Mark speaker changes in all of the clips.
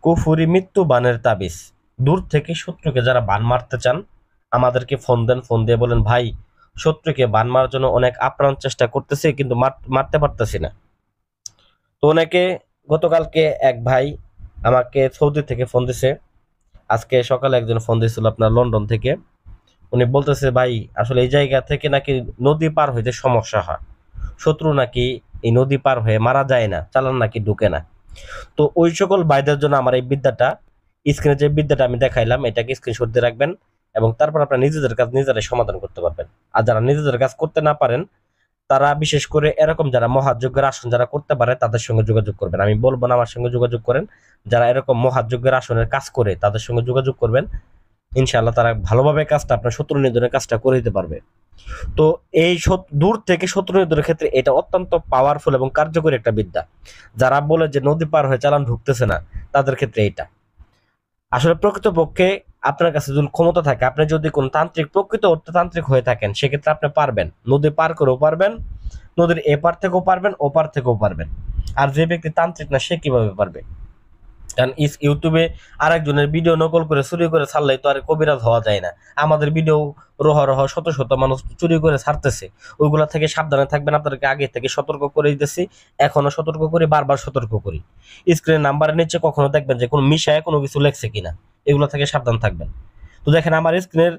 Speaker 1: কুফুরি মৃত্যু বানের তাবিজ। দূর থেকে শত্রুকে যারা বান মারতে চান আমাদেরকে ফোন দেন, ফোন দিয়ে বলেন ভাই শত্রুকে বান মারার জন্য অনেক আপ্রাণ চেষ্টা করতেছে কিন্তু মারতে পারতেছি না। তো অনেকে গতকালকে এক ভাই আমাকে সৌদি থেকে ফোন দিছে, আজকে সকালে একজন ফোন দিয়েছিল আপনার লন্ডন থেকে। উনি বলতেছে ভাই আসলে এই জায়গা থেকে নাকি নদী পার হইতে সমস্যা হয়, শত্রু নাকি এই নদী পার হয়ে মারা যায় না, চালান নাকি ঢুকে না। তো ওই সকল ভাইদের জন্য আমার এই বিদ্যাটা, স্ক্রিনে যে বিদ্যাটা আমি দেখাইলাম এটাকে স্ক্রিনশট দিয়ে রাখবেন এবং তারপর আপনারা নিজেদের কাজ নিজেরাই সমাধান করতে পারবেন। আর যারা নিজেদের কাজ করতে না পারেন তারা বিশেষ করে এরকম যারা মহাযজ্ঞের আসন যারা করতে পারে তাদের সঙ্গে যোগাযোগ করবেন। আমি বলবো না আমার সঙ্গে যোগাযোগ করেন, যারা এরকম মহাযজ্ঞের আসনের কাজ করে তাদের সঙ্গে যোগাযোগ করবেন। ইনশাআল্লাহ তারা ভালোভাবে কাজটা আপনার শত্রু নিধনের কাজটা করে দিতে পারবে। তো এই দূর থেকে শত্রু নিধনের ক্ষেত্রে এটা অত্যন্ত পাওয়ারফুল এবং কার্যকরী একটা বিদ্যা। যারা বলে যে নদী পার হয়ে চালান ঢুকতেছে না, তাদের ক্ষেত্রে এটা আসলে প্রকৃতপক্ষে আপনার কাছে যদি ক্ষমতা থাকে, আপনি যদি কোন তান্ত্রিক প্রকৃত অর্থে তান্ত্রিক হয়ে থাকেন সেক্ষেত্রে আপনি পারবেন, নদী পার করেও পারবেন, নদীর এপার থেকেও পারবেন, ওপার থেকেও পারবেন। আর যে ব্যক্তি তান্ত্রিক না সে কিভাবে পারবে? কারণ ইউটিউবে আরেকজনের ভিডিও নকল করে চুরি করে ছাড়লেই তো আর কবিরাজ হওয়া যায় না। আমাদের ভিডিও রহ রহ শত শত মানুষ চুরি করে ছাড়তেছে, ওইগুলা থেকে সাবধানে থাকবেন। আপনাদেরকে আগে থেকে সতর্ক করে দিতেছি, এখনো সতর্ক করি, বারবার সতর্ক করি। স্ক্রিনের নাম্বারের নিচে কখনো দেখবেন যে কোনো মিশায় কোনো কিছু লেখছে কিনা, এগুলো থেকে সাবধান থাকবেন। তো দেখেন আমার স্ক্রিনের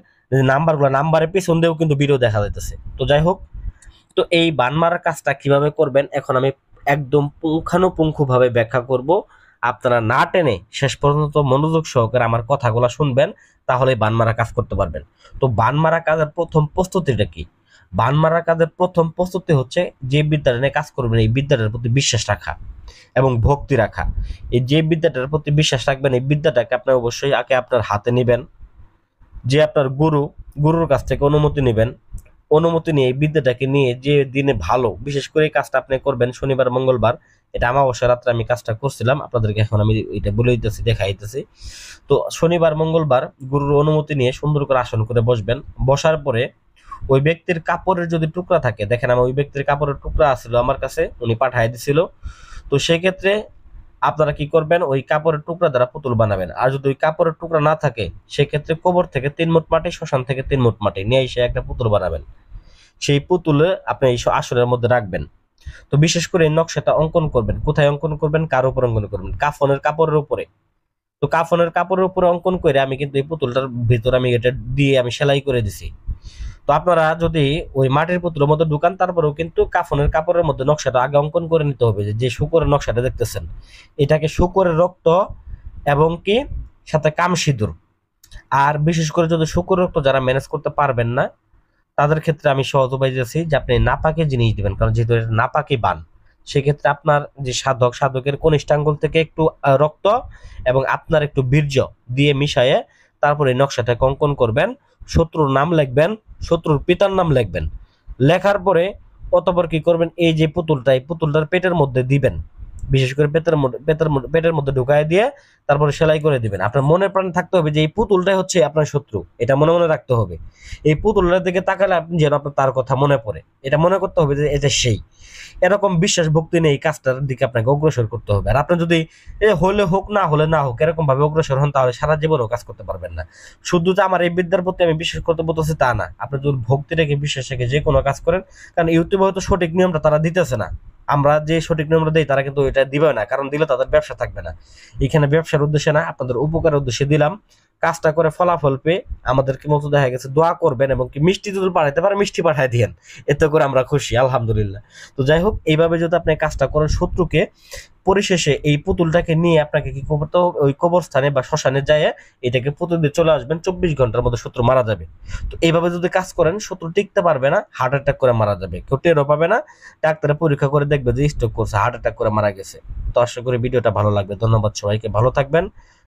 Speaker 1: নাম্বারগুলো, নাম্বারের পেছন দিয়েও কিন্তু ভিডিও দেখা যাইতেছে। তো যাই হোক, তো এই বান মারার কাজটা কিভাবে করবেন এখন আমি একদম পুঙ্খানুপুঙ্খভাবে ব্যাখ্যা করব। আপনারা না টেনে শেষ পর্যন্ত মনোযোগ সহকারে আমার কথাগুলো শুনবেন, তাহলে বান মারা কাজ করতে পারবেন। তো বান মারা কাজের প্রথম প্রস্তুতিটা কি? বান মারা কাজের প্রথম প্রস্তুতি হচ্ছে যে বিদ্যাটা নিয়ে কাজ করবেন এই বিদ্যাটার প্রতি বিশ্বাস রাখা এবং ভক্তি রাখা। এই যে বিদ্যাটার প্রতি বিশ্বাস রাখবেন এই বিদ্যাটাকে আপনি অবশ্যই আগে আপনার হাতে নেবেন, যে আপনার গুরুর কাছ থেকে অনুমতি নেবেন। অনুমতি নিয়ে এই বিদ্যাটাকে নিয়ে যে দিনে ভালো, বিশেষ করে এই কাজটা আপনি করবেন শনিবার মঙ্গলবার। এটা অমাবস্যা রাত্রে আমি কাজটা করছিলাম, আপনাদেরকে এখন আমি এটা বলে দিতেছি, দেখাইতেছি। তো শনিবার মঙ্গলবার গুরুর অনুমতি নিয়ে সুন্দর করে আসন করে বসবেন। বসার পরে ওই ব্যক্তির কাপড়ের যদি টুকরা থাকে, দেখেন আমার ওই ব্যক্তির কাপড়ের টুকরা আছিল আমার কাছে, উনি পাঠাই দিছিল। তো সেক্ষেত্রে আপনারা কি করবেন, ওই কাপড়ের টুকরা দ্বারা পুতুল বানাবেন। আর যদি ওই কাপড়ের টুকরা না থাকে সেক্ষেত্রে কবর থেকে 3 মুঠ মাটি, শ্মশান থেকে 3 মুঠ মাটি নিয়ে এসে একটা পুতুল বানাবেন। সেই পুতুলে আপনি এই আসনের মধ্যে রাখবেন। তো বিশেষ করে এই নকশাটা অঙ্কন করবেন, কোথায় অঙ্কন করবেন, কার উপর অঙ্কন করবেন? কাফনের কাপড়ের উপরে। তো কাফনের কাপড়ের উপরে অঙ্কন করে আমি কিন্তু এই পুতুলটার ভিতর আমি এটা দিয়ে আমি সেলাই করে দিছি। তো আপনারা যদি ওই মাটির পুতুলের মধ্যে ঢুকান তারপরেও কিন্তু কাফনের কাপড়ের মধ্যে নকশাটা আগে অঙ্কন করে নিতে হবে। যে শুকরের নকশাটা দেখতেছেন এটাকে শুকরের রক্ত এবং কি সাথে কাম সিঁদুর। আর বিশেষ করে যদি শুকরের রক্ত যারা ম্যানেজ করতে পারবেন না তাদের ক্ষেত্রে আমি সহজ উপায় দিয়েছি যে আপনি নাপাকে জিনিস দিবেন, কারণ যেহেতু এটা নাপাকি বান। সেক্ষেত্রে আপনার যে সাধকের কনিষ্ঠ আঙ্গুল থেকে একটু রক্ত এবং আপনার একটু বীর্য দিয়ে মিশায়ে তারপরে এই নকশাটাকে অঙ্কন করবেন। শত্রুর নাম লিখবেন, শত্রুর পিতার নাম লিখবেন। লেখার পরে অতঃপর কি করবেন, এই যে পুতুলটা এই পুতুলটার পেটের মধ্যে দিবেন, বিশেষ করে পেটের মধ্যে ঢুকায় দিয়ে তারপরে সেলাই করে দিবেন। আপনার মনে প্রাণে থাকতে হবে যে এই পুতুলটাই হচ্ছে আপনার শত্রু, এটা মনে মনে রাখতে হবে। এই পুতুলের দিকে তাকালে আপনি যেন আপনার তার কথা মনে পড়ে, এটা মনে করতে হবে যে এটা সেই। এরকম বিশ্বাস ভক্তি নিয়ে এই কাজটার দিকে আপনাকে অগ্রসর করতে হবে। আর আপনি যদি হলে হোক না হলে না হোক এরকম ভাবে অগ্রসর হন তাহলে সারা জীবনও কাজ করতে পারবেন না। শুধু যে আমার এই বিদ্যার প্রতি আমি বিশ্বাস করতে বলতেছি তা না, আপনি যদি ভক্তি রেখে বিশ্বাস রেখে যে কোনো কাজ করেন, কারণ ইউটিউবে হয়তো সঠিক নিয়মটা তারা দিতেছে না, আমরা যে সঠিক নিয়মটা দিই তারা কিন্তু এটা দিবে না, কারণ দিলে তাদের ব্যবসা থাকবে না। এখানে ব্যবসার উদ্দেশ্যে না, আপনাদের উপকারের উদ্দেশ্যে দিলাম। কাজটা করে ফলাফল পেয়ে আমাদেরকে মতো দেখা গেছে দোয়া করবেন এবং কি মিষ্টি যদি পাঠাইতে পারে মিষ্টি পাঠাই দিয়েন, এতে করে আমরা খুশি আলহামদুলিল্লাহ। তো যাই হোক, এইভাবে যদি আপনি কাজটা করেন শত্রুকে পরিশেষে এই পুতুলটাকে নিয়ে আপনাকে কি করতে হবে, ওই কবরস্থানে বা শ্মশানে যায় এটাকে পুতুল দিয়ে চলে আসবেন, 24 ঘন্টার মধ্যে শত্রু মারা যাবে। তো এইভাবে যদি কাজ করেন শত্রু টিকতে পারবে না, হার্ট অ্যাটাক করে মারা যাবে, কেউ টেরও পাবে না। ডাক্তারে পরীক্ষা করে দেখবে যে স্ট্রোক করছে, হার্ট অ্যাটাক করে মারা গেছে। তো আশা করি ভিডিওটা ভালো লাগবে। ধন্যবাদ সবাইকে, ভালো থাকবেন,